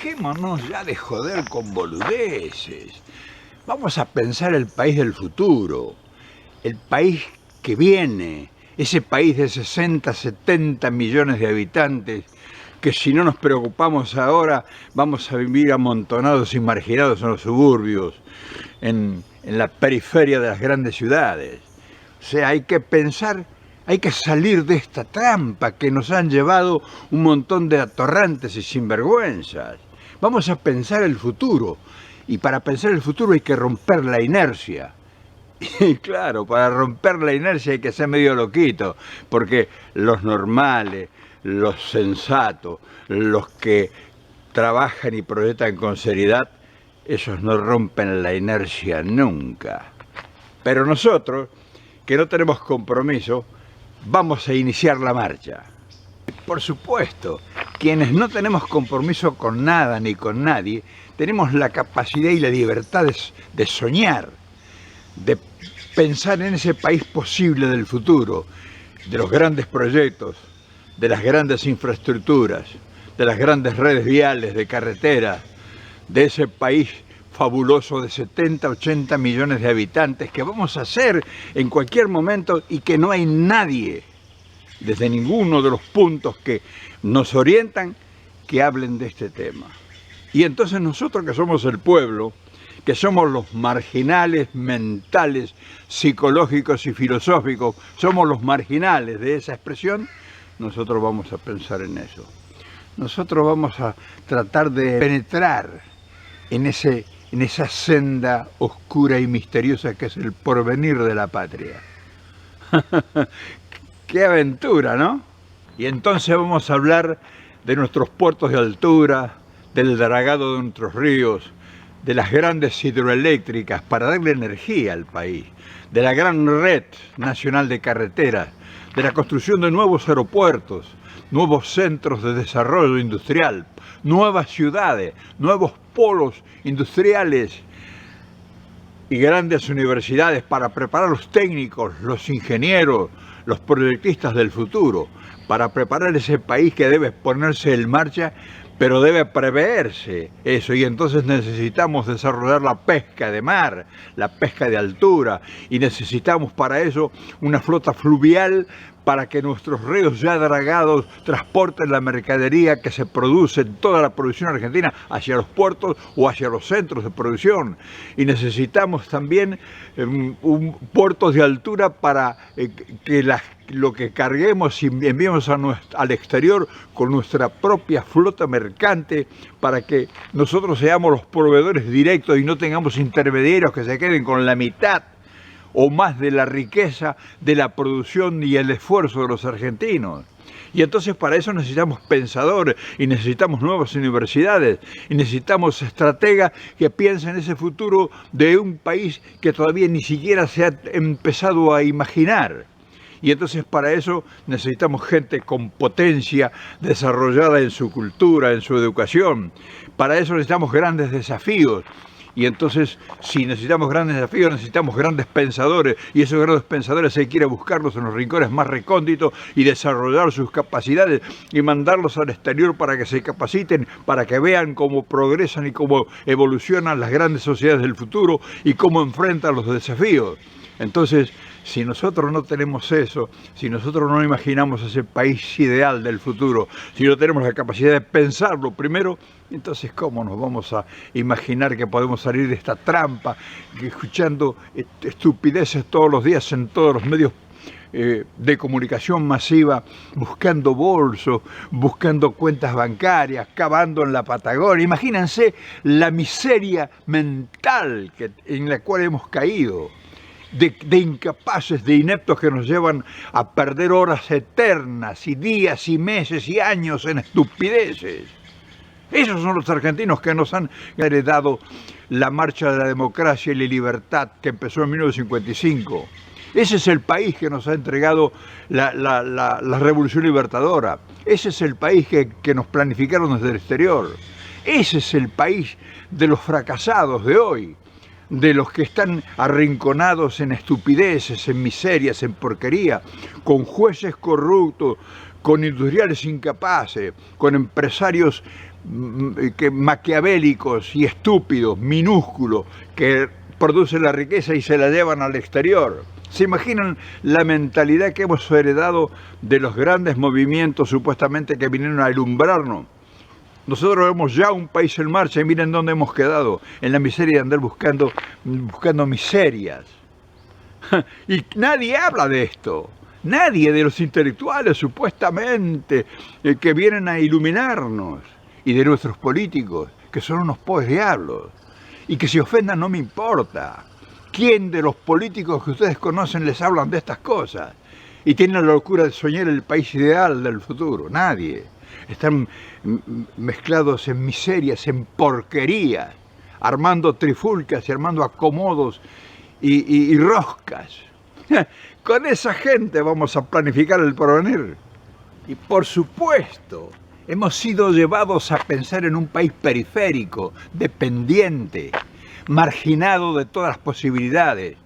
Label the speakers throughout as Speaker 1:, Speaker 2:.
Speaker 1: dejémonos ya de joder con boludeces. Vamos a pensar el país del futuro, el país que viene, ese país de 60, 70 millones de habitantes, que si no nos preocupamos ahora vamos a vivir amontonados y marginados en los suburbios, en la periferia de las grandes ciudades. O sea, hay que pensar, hay que salir de esta trampa que nos han llevado un montón de atorrantes y sinvergüenzas. Vamos a pensar el futuro, y para pensar el futuro hay que romper la inercia. Y claro, para romper la inercia hay que ser medio loquito, porque los normales, los sensatos, los que trabajan y proyectan con seriedad, esos no rompen la inercia nunca. Pero nosotros, que no tenemos compromiso, vamos a iniciar la marcha. Por supuesto, quienes no tenemos compromiso con nada ni con nadie, tenemos la capacidad y la libertad de soñar, de pensar en ese país posible del futuro, de los grandes proyectos, de las grandes infraestructuras, de las grandes redes viales, de carreteras, de ese país fabuloso de 70, 80 millones de habitantes que vamos a hacer en cualquier momento y que no hay nadie, desde ninguno de los puntos que nos orientan, que hablen de este tema. Y entonces nosotros, que somos el pueblo, que somos los marginales mentales, psicológicos y filosóficos, somos los marginales de esa expresión, nosotros vamos a pensar en eso. Nosotros vamos a tratar de penetrar en esa senda oscura y misteriosa que es el porvenir de la patria. ¡Qué aventura!, ¿no? Y entonces vamos a hablar de nuestros puertos de altura, del dragado de nuestros ríos, de las grandes hidroeléctricas para darle energía al país, de la gran red nacional de carreteras, de la construcción de nuevos aeropuertos, nuevos centros de desarrollo industrial, nuevas ciudades, nuevos polos industriales y grandes universidades para preparar los técnicos, los ingenieros, los proyectistas del futuro, para preparar ese país que debe ponerse en marcha, pero debe preverse eso, y entonces necesitamos desarrollar la pesca de mar, la pesca de altura, y necesitamos para eso una flota fluvial para que nuestros ríos ya dragados transporten la mercadería que se produce en toda la producción argentina hacia los puertos o hacia los centros de producción. Y necesitamos también puertos de altura para que lo que carguemos y enviemos al exterior con nuestra propia flota mercante, para que nosotros seamos los proveedores directos y no tengamos intermediarios que se queden con la mitad o más de la riqueza de la producción y el esfuerzo de los argentinos. Y entonces para eso necesitamos pensadores, y necesitamos nuevas universidades, y necesitamos estrategas que piensen en ese futuro de un país que todavía ni siquiera se ha empezado a imaginar. Y entonces para eso necesitamos gente con potencia desarrollada en su cultura, en su educación. Para eso necesitamos grandes desafíos. Y entonces, si necesitamos grandes desafíos, necesitamos grandes pensadores, y esos grandes pensadores hay que ir a buscarlos en los rincones más recónditos y desarrollar sus capacidades y mandarlos al exterior para que se capaciten, para que vean cómo progresan y cómo evolucionan las grandes sociedades del futuro y cómo enfrentan los desafíos. Entonces, si nosotros no tenemos eso, si nosotros no imaginamos ese país ideal del futuro, si no tenemos la capacidad de pensarlo primero, entonces ¿cómo nos vamos a imaginar que podemos salir de esta trampa, escuchando estupideces todos los días en todos los medios de comunicación masiva, buscando bolsos, buscando cuentas bancarias, cavando en la Patagonia? Imagínense la miseria mental en la cual hemos caído. De incapaces, de ineptos que nos llevan a perder horas eternas y días y meses y años en estupideces. Esos son los argentinos que nos han heredado la marcha de la democracia y la libertad que empezó en 1955. Ese es el país que nos ha entregado la Revolución Libertadora. Ese es el país que nos planificaron desde el exterior. Ese es el país de los fracasados de hoy, de los que están arrinconados en estupideces, en miserias, en porquería, con jueces corruptos, con industriales incapaces, con empresarios maquiavélicos y estúpidos, minúsculos, que producen la riqueza y se la llevan al exterior. ¿Se imaginan la mentalidad que hemos heredado de los grandes movimientos supuestamente que vinieron a alumbrarnos? Nosotros vemos ya un país en marcha y miren dónde hemos quedado, en la miseria de andar buscando miserias. Y nadie habla de esto. Nadie de los intelectuales supuestamente que vienen a iluminarnos, y de nuestros políticos, que son unos pobres diablos, y que se ofendan no me importa. ¿Quién de los políticos que ustedes conocen les hablan de estas cosas? Y tienen la locura de soñar el país ideal del futuro. Nadie. Están mezclados en miserias, en porquerías, armando trifulcas y armando acomodos y roscas. Con esa gente vamos a planificar el porvenir. Y por supuesto, hemos sido llevados a pensar en un país periférico, dependiente, marginado de todas las posibilidades,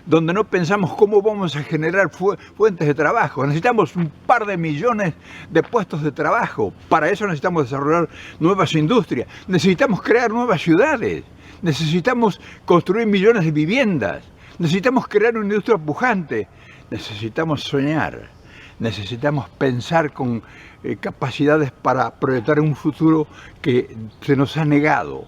Speaker 1: donde no pensamos cómo vamos a generar fuentes de trabajo. Necesitamos un par de millones de puestos de trabajo. Para eso necesitamos desarrollar nuevas industrias. Necesitamos crear nuevas ciudades. Necesitamos construir millones de viviendas. Necesitamos crear una industria pujante. Necesitamos soñar. Necesitamos pensar con capacidades para proyectar un futuro que se nos ha negado.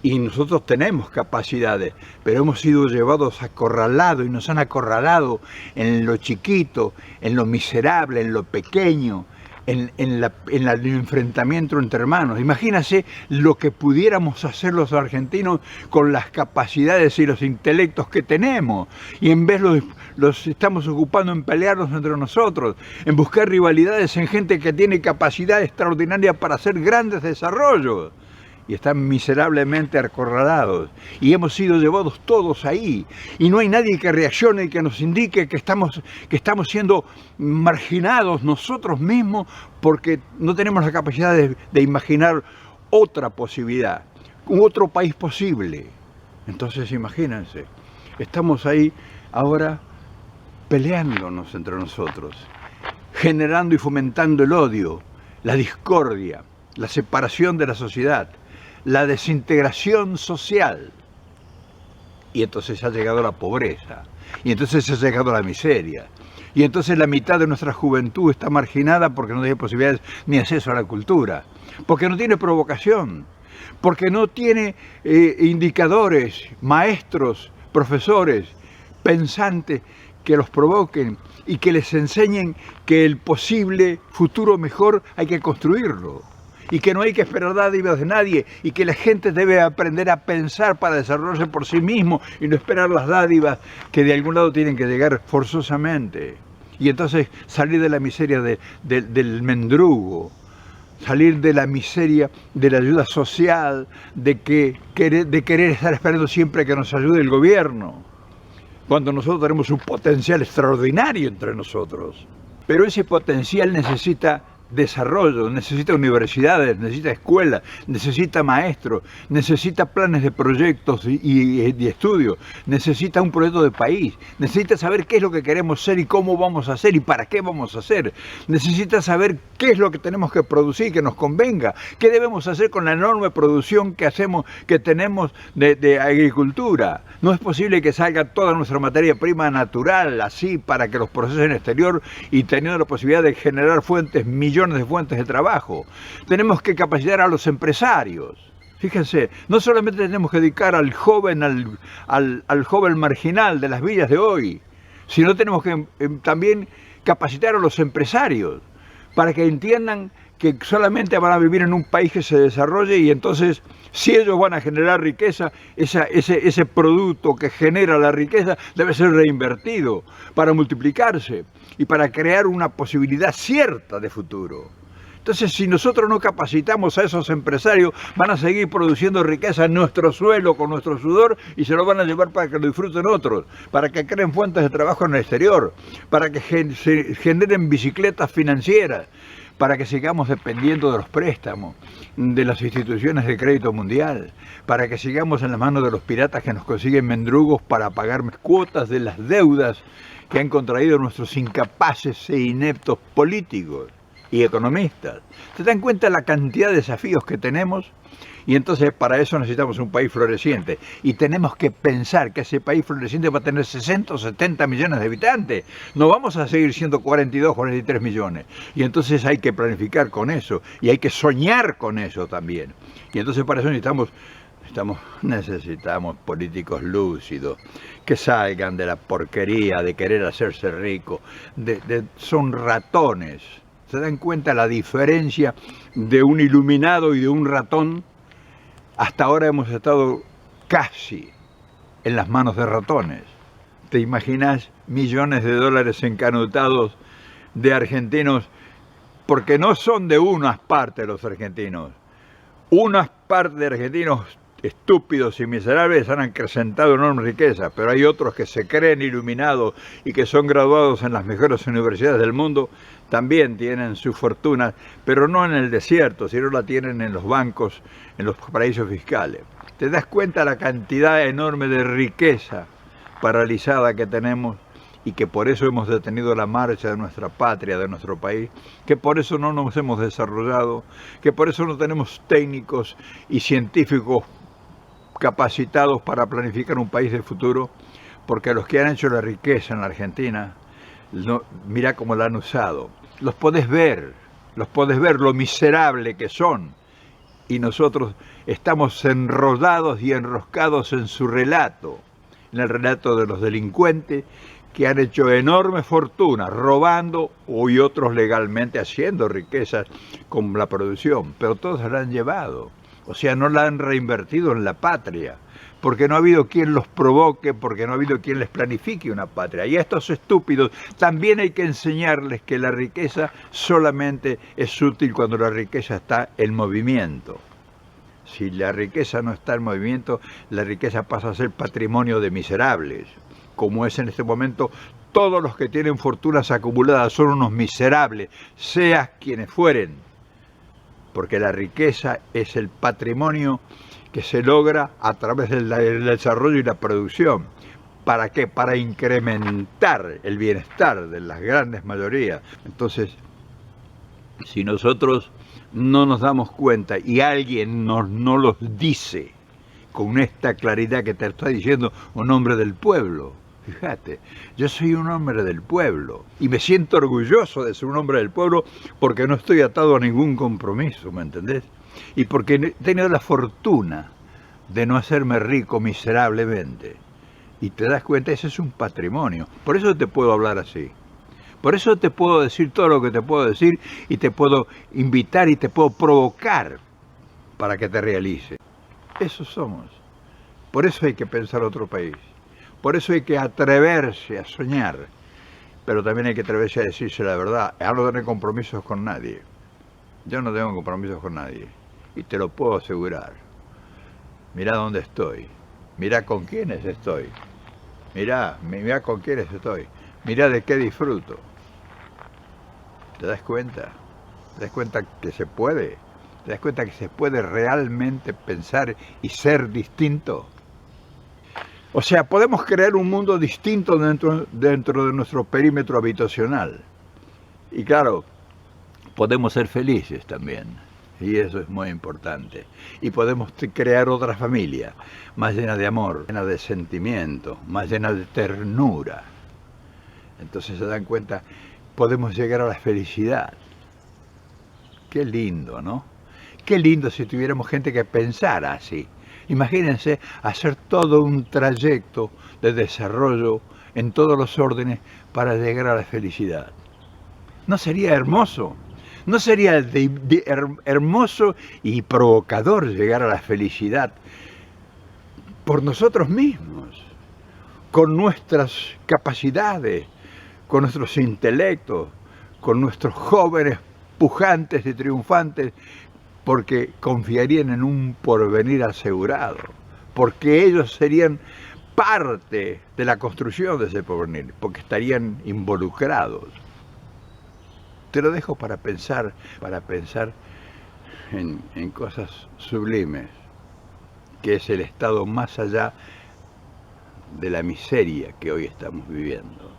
Speaker 1: Y nosotros tenemos capacidades, pero hemos sido llevados acorralados y nos han acorralado en lo chiquito, en lo miserable, en lo pequeño, en el enfrentamiento entre hermanos. Imagínense lo que pudiéramos hacer los argentinos con las capacidades y los intelectos que tenemos. Y en vez los estamos ocupando en pelearnos entre nosotros, en buscar rivalidades en gente que tiene capacidad extraordinaria para hacer grandes desarrollos. Y están miserablemente acorralados. Y hemos sido llevados todos ahí. Y no hay nadie que reaccione y que nos indique que estamos siendo marginados nosotros mismos porque no tenemos la capacidad de imaginar otra posibilidad, otro país posible. Entonces imagínense, estamos ahí ahora peleándonos entre nosotros, generando y fomentando el odio, la discordia, la separación de la sociedad, la desintegración social. Y entonces ha llegado la pobreza, y entonces ha llegado la miseria, y entonces la mitad de nuestra juventud está marginada porque no tiene posibilidades ni acceso a la cultura, porque no tiene provocación, porque no tiene indicadores, maestros, profesores, pensantes que los provoquen y que les enseñen que el posible futuro mejor hay que construirlo. Y que no hay que esperar dádivas de nadie, y que la gente debe aprender a pensar para desarrollarse por sí mismo y no esperar las dádivas que de algún lado tienen que llegar forzosamente. Y entonces salir de la miseria del mendrugo, salir de la miseria de la ayuda social, de querer estar esperando siempre que nos ayude el gobierno, cuando nosotros tenemos un potencial extraordinario entre nosotros. Pero ese potencial necesita desarrollo, necesita universidades, necesita escuelas, necesita maestros, necesita planes de proyectos y estudios, necesita un proyecto de país, necesita saber qué es lo que queremos ser y cómo vamos a hacer y para qué vamos a hacer, necesita saber qué es lo que tenemos que producir, que nos convenga, qué debemos hacer con la enorme producción que tenemos de agricultura. No es posible que salga toda nuestra materia prima natural así para que los procesen en el exterior y teniendo la posibilidad de generar millones de fuentes de trabajo. Tenemos que capacitar a los empresarios. Fíjense, no solamente tenemos que dedicar al joven, al joven marginal de las villas de hoy, sino tenemos que también capacitar a los empresarios para que entiendan que solamente van a vivir en un país que se desarrolle y entonces si ellos van a generar riqueza, ese producto que genera la riqueza debe ser reinvertido para multiplicarse y para crear una posibilidad cierta de futuro. Entonces, si nosotros no capacitamos a esos empresarios, van a seguir produciendo riqueza en nuestro suelo con nuestro sudor y se lo van a llevar para que lo disfruten otros, para que creen fuentes de trabajo en el exterior, para que se generen bicicletas financieras, para que sigamos dependiendo de los préstamos de las instituciones de crédito mundial, para que sigamos en las manos de los piratas que nos consiguen mendrugos para pagar cuotas de las deudas que han contraído nuestros incapaces e ineptos políticos. y economistas. ¿Se dan cuenta la cantidad de desafíos que tenemos? Y entonces para eso necesitamos un país floreciente. Y tenemos que pensar que ese país floreciente va a tener 60 o 70 millones de habitantes. No vamos a seguir siendo 42, 43 millones. Y entonces hay que planificar con eso. Y hay que soñar con eso también. Y entonces para eso necesitamos políticos lúcidos, que salgan de la porquería de querer hacerse rico. Son ratones. ¿Se dan cuenta la diferencia de un iluminado y de un ratón? Hasta ahora hemos estado casi en las manos de ratones. ¿Te imaginas millones de dólares encanutados de argentinos? Porque no son de unas partes los argentinos. Unas partes de argentinos estúpidos y miserables han acrecentado enorme riqueza, pero hay otros que se creen iluminados y que son graduados en las mejores universidades del mundo, también tienen su fortuna, pero no en el desierto, sino la tienen en los bancos, en los paraísos fiscales. ¿Te das cuenta la cantidad enorme de riqueza paralizada que tenemos y que por eso hemos detenido la marcha de nuestra patria, de nuestro país, que por eso no nos hemos desarrollado, que por eso no tenemos técnicos y científicos capacitados para planificar un país del futuro? Porque los que han hecho la riqueza en la Argentina, mira cómo la han usado. Los podés ver lo miserable que son. Y nosotros estamos enrodados y enroscados en su relato, en el relato de los delincuentes que han hecho enorme fortuna robando y otros legalmente haciendo riquezas con la producción, pero todos se la han llevado. O sea, no la han reinvertido en la patria, porque no ha habido quien los provoque, porque no ha habido quien les planifique una patria. Y a estos estúpidos también hay que enseñarles que la riqueza solamente es útil cuando la riqueza está en movimiento. Si la riqueza no está en movimiento, la riqueza pasa a ser patrimonio de miserables, como es en este momento. Todos los que tienen fortunas acumuladas son unos miserables, seas quienes fueren, porque la riqueza es el patrimonio que se logra a través del desarrollo y la producción. ¿Para qué? Para incrementar el bienestar de las grandes mayorías. Entonces, si nosotros no nos damos cuenta y alguien no los dice con esta claridad que te está diciendo un hombre del pueblo, fíjate, yo soy un hombre del pueblo y me siento orgulloso de ser un hombre del pueblo porque no estoy atado a ningún compromiso, ¿me entendés? Y porque he tenido la fortuna de no hacerme rico miserablemente. Y te das cuenta, ese es un patrimonio. Por eso te puedo hablar así. Por eso te puedo decir todo lo que te puedo decir y te puedo invitar y te puedo provocar para que te realice. Eso somos. Por eso hay que pensar otro país. Por eso hay que atreverse a soñar. Pero también hay que atreverse a decirse la verdad. A no tener compromisos con nadie. Yo no tengo compromisos con nadie. Y te lo puedo asegurar. Mirá dónde estoy. Mirá con quiénes estoy. Mirá con quiénes estoy. Mirá de qué disfruto. ¿Te das cuenta? ¿Te das cuenta que se puede? ¿Te das cuenta que se puede realmente pensar y ser distinto? O sea, podemos crear un mundo distinto dentro de nuestro perímetro habitacional. Y claro, podemos ser felices también. Y eso es muy importante. Y podemos crear otra familia, más llena de amor, llena de sentimiento, más llena de ternura. Entonces se dan cuenta, podemos llegar a la felicidad. Qué lindo, ¿no? Qué lindo si tuviéramos gente que pensara así. Imagínense hacer todo un trayecto de desarrollo en todos los órdenes para llegar a la felicidad. ¿No sería hermoso? ¿No sería hermoso y provocador llegar a la felicidad por nosotros mismos, con nuestras capacidades, con nuestros intelectos, con nuestros jóvenes pujantes y triunfantes, porque confiarían en un porvenir asegurado, porque ellos serían parte de la construcción de ese porvenir, porque estarían involucrados? Te lo dejo para pensar en cosas sublimes, que es el estado más allá de la miseria que hoy estamos viviendo.